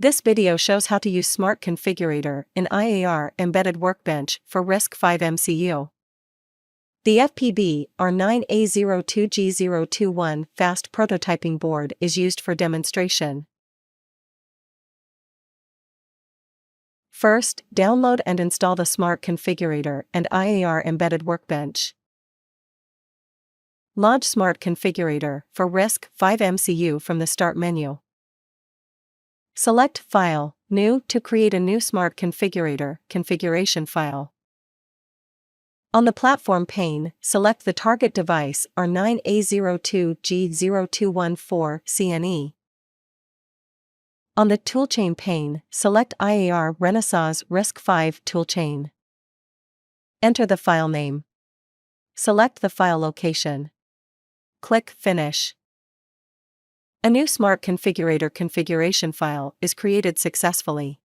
This video shows how to use Smart Configurator in IAR Embedded Workbench for RISC-V MCU. The FPB R9A02G021 fast prototyping board is used for demonstration. First, download and install the Smart Configurator and IAR Embedded Workbench. Launch Smart Configurator for RISC-V MCU from the Start menu. Select File, New to create a new Smart Configurator configuration file. On the platform pane, select the target device R9A02G0214 CNE. On the toolchain pane, select IAR Renesas RISC-V toolchain. Enter the file name. Select the file location. Click Finish. A new Smart Configurator configuration file is created successfully.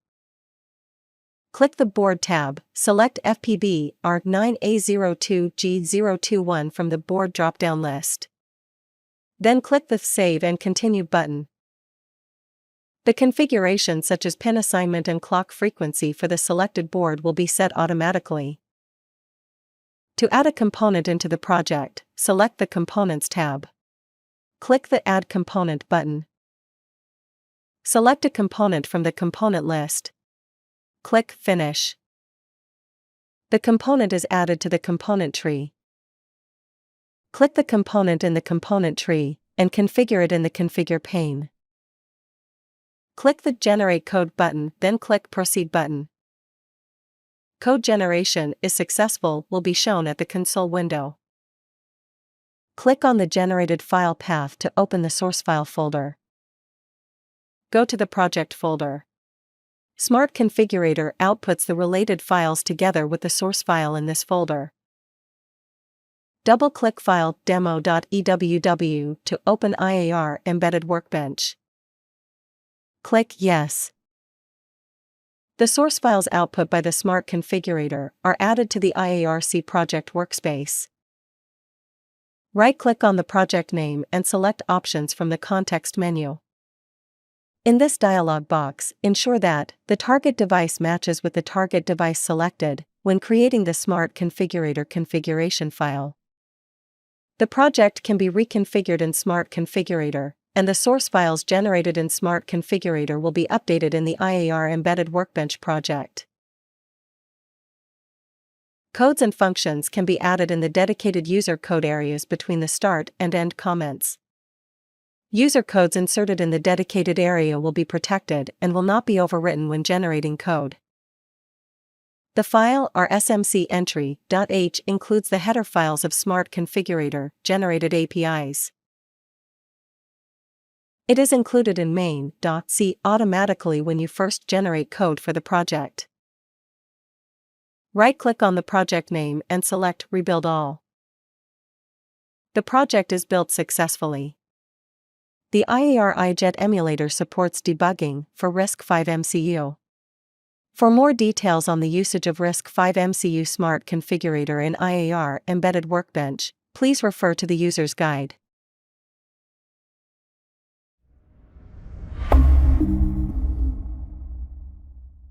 Click the Board tab, select FPB R9A02G021 from the Board drop-down list. Then click the Save and Continue button. The configuration such as pin assignment and clock frequency for the selected board will be set automatically. To add a component into the project, select the Components tab. Click the Add Component button. Select a component from the component list. Click Finish. The component is added to the component tree. Click the component in the component tree and configure it in the Configure pane. Click the Generate Code button, then click Proceed button. Code generation is successful will be shown at the console window. Click on the generated file path to open the source file folder. Go to the project folder. Smart Configurator outputs the related files together with the source file in this folder. Double-click File demo.eww to open IAR Embedded Workbench. Click Yes. The source files output by the Smart Configurator are added to the IARC project workspace. Right-click on the project name and select Options from the context menu. In this dialog box, ensure that the target device matches with the target device selected when creating the Smart Configurator configuration file. The project can be reconfigured in Smart Configurator, and the source files generated in Smart Configurator will be updated in the IAR Embedded Workbench project. Codes and functions can be added in the dedicated user code areas between the start and end comments. User codes inserted in the dedicated area will be protected and will not be overwritten when generating code. The file rsmcentry.h includes the header files of Smart Configurator generated APIs. It is included in main.c automatically when you first generate code for the project. Right-click on the project name and select Rebuild All. The project is built successfully. The IAR iJet emulator supports debugging for RISC-V MCU. For more details on the usage of RISC-V MCU Smart Configurator in IAR Embedded Workbench, please refer to the user's guide.